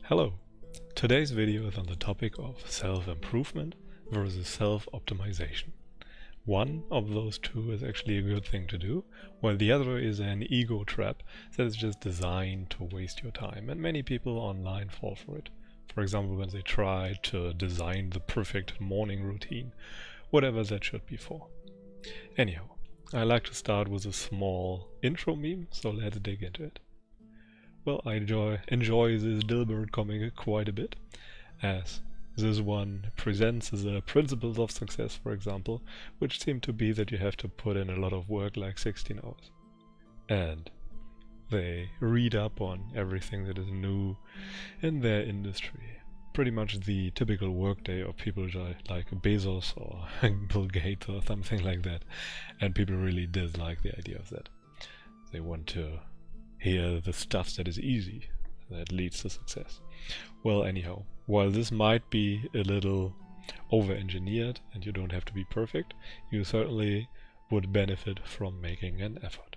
Hello! Today's video is on the topic of self-improvement versus self-optimization. One of those two is actually a good thing to do, while the other is an ego trap that is just designed to waste your time, and many people online fall for it. For example, when they try to design the perfect morning routine, whatever that should be for. Anyhow, I like to start with a small intro meme, so let's dig into it. Well, I enjoy this Dilbert comic quite a bit, as this one presents the principles of success, for example, which seem to be that you have to put in a lot of work, like 16 hours. And they read up on everything that is new in their industry. Pretty much the typical workday of people like Bezos or Bill Gates or something like that. And people really dislike the idea of that. They want to hear the stuff that is easy, that leads to success. Well, anyhow, while this might be a little over-engineered and you don't have to be perfect, you certainly would benefit from making an effort.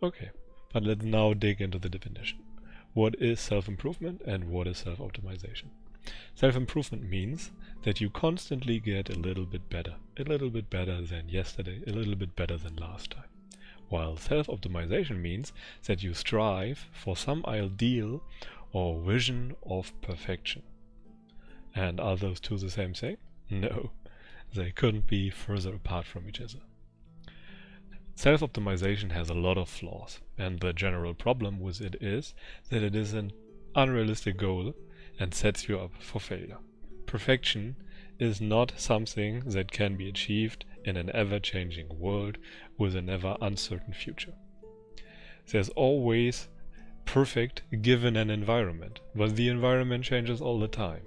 Okay, but let's now dig into the definition. What is self-improvement and what is self-optimization? Self-improvement means that you constantly get a little bit better than yesterday, a little bit better than last time. While self-optimization means that you strive for some ideal or vision of perfection. And are those two the same thing? No, they couldn't be further apart from each other. Self-optimization has a lot of flaws, and the general problem with it is that it is an unrealistic goal and sets you up for failure. Perfection is not something that can be achieved in an ever-changing world with an ever-uncertain future. There's always perfect given an environment, but the environment changes all the time.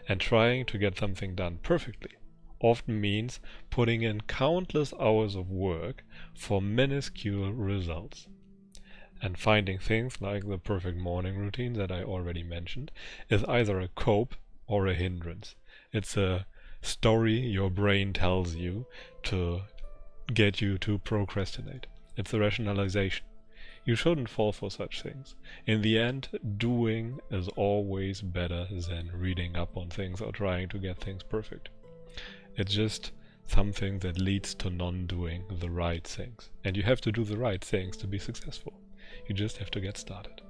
And trying to get something done perfectly often means putting in countless hours of work for minuscule results. And finding things like the perfect morning routine that I already mentioned is either a cope or a hindrance. It's a story your brain tells you to get you to procrastinate. It's a rationalization. You shouldn't fall for such things. In the end, doing is always better than reading up on things or trying to get things perfect. It's just something that leads to non-doing the right things. And you have to do the right things to be successful. You just have to get started.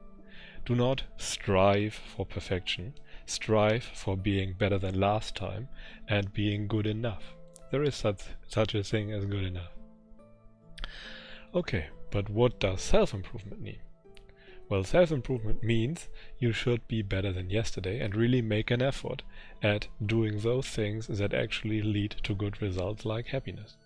Do not strive for perfection. Strive for being better than last time and being good enough. There is such a thing as good enough. Okay, but what does self-improvement mean? Well, self-improvement means you should be better than yesterday and really make an effort at doing those things that actually lead to good results like happiness.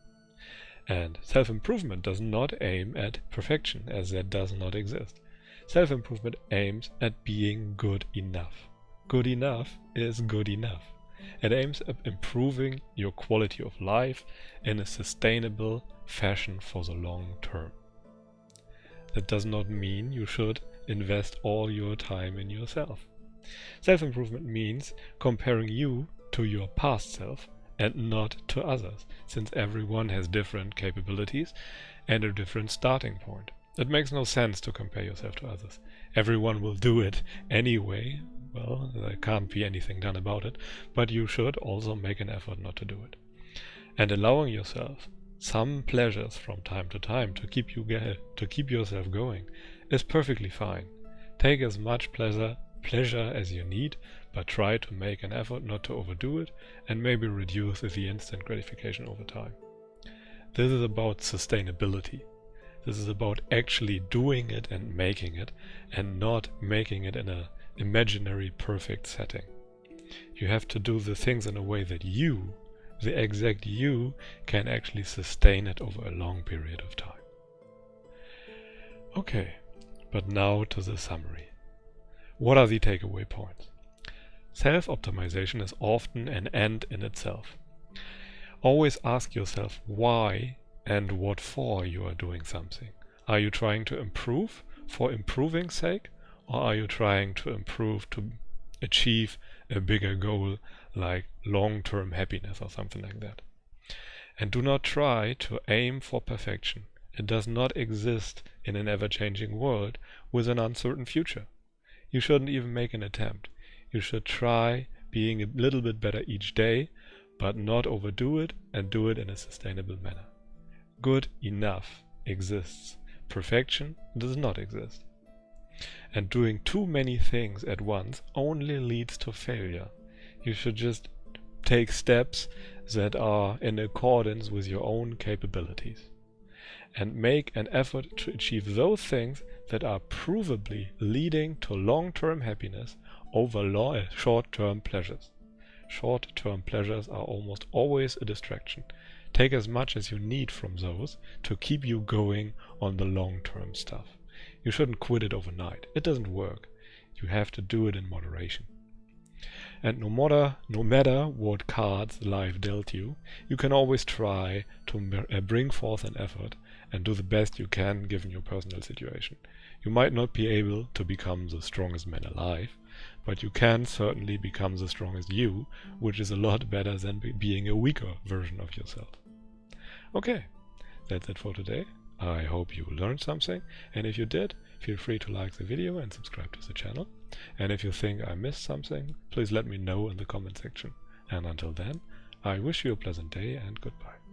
And self-improvement does not aim at perfection, as that does not exist. Self-improvement aims at being good enough. Good enough is good enough. It aims at improving your quality of life in a sustainable fashion for the long term. That does not mean you should invest all your time in yourself. Self-improvement means comparing you to your past self and not to others, since everyone has different capabilities and a different starting point. It makes no sense to compare yourself to others. Everyone will do it anyway. Well, there can't be anything done about it, but you should also make an effort not to do it. And allowing yourself some pleasures from time to time to keep yourself going is perfectly fine. Take as much pleasure as you need, but try to make an effort not to overdo it and maybe reduce the instant gratification over time. This is about sustainability. This is about actually doing it and making it, and not making it in an imaginary perfect setting. You have to do the things in a way that you, the exact you, can actually sustain it over a long period of time. Okay, but now to the summary. What are the takeaway points? Self-optimization is often an end in itself. Always ask yourself why and what for you are doing something. Are you trying to improve for improving's sake, or are you trying to improve to achieve a bigger goal like long-term happiness or something like that? And do not try to aim for perfection. It does not exist in an ever-changing world with an uncertain future. You shouldn't even make an attempt. You should try being a little bit better each day, but not overdo it and do it in a sustainable manner. Good enough exists. Perfection does not exist. And doing too many things at once only leads to failure. You should just take steps that are in accordance with your own capabilities. And make an effort to achieve those things that are provably leading to long-term happiness over short-term pleasures. Short-term pleasures are almost always a distraction. Take as much as you need from those to keep you going on the long-term stuff. You shouldn't quit it overnight. It doesn't work. You have to do it in moderation. And no matter what cards life dealt you, you can always try to bring forth an effort and do the best you can given your personal situation. You might not be able to become the strongest man alive, but you can certainly become the strongest you, which is a lot better than being a weaker version of yourself. Okay, that's it for today. I hope you learned something, and if you did, feel free to like the video and subscribe to the channel. And if you think I missed something, please let me know in the comment section. And until then, I wish you a pleasant day and goodbye.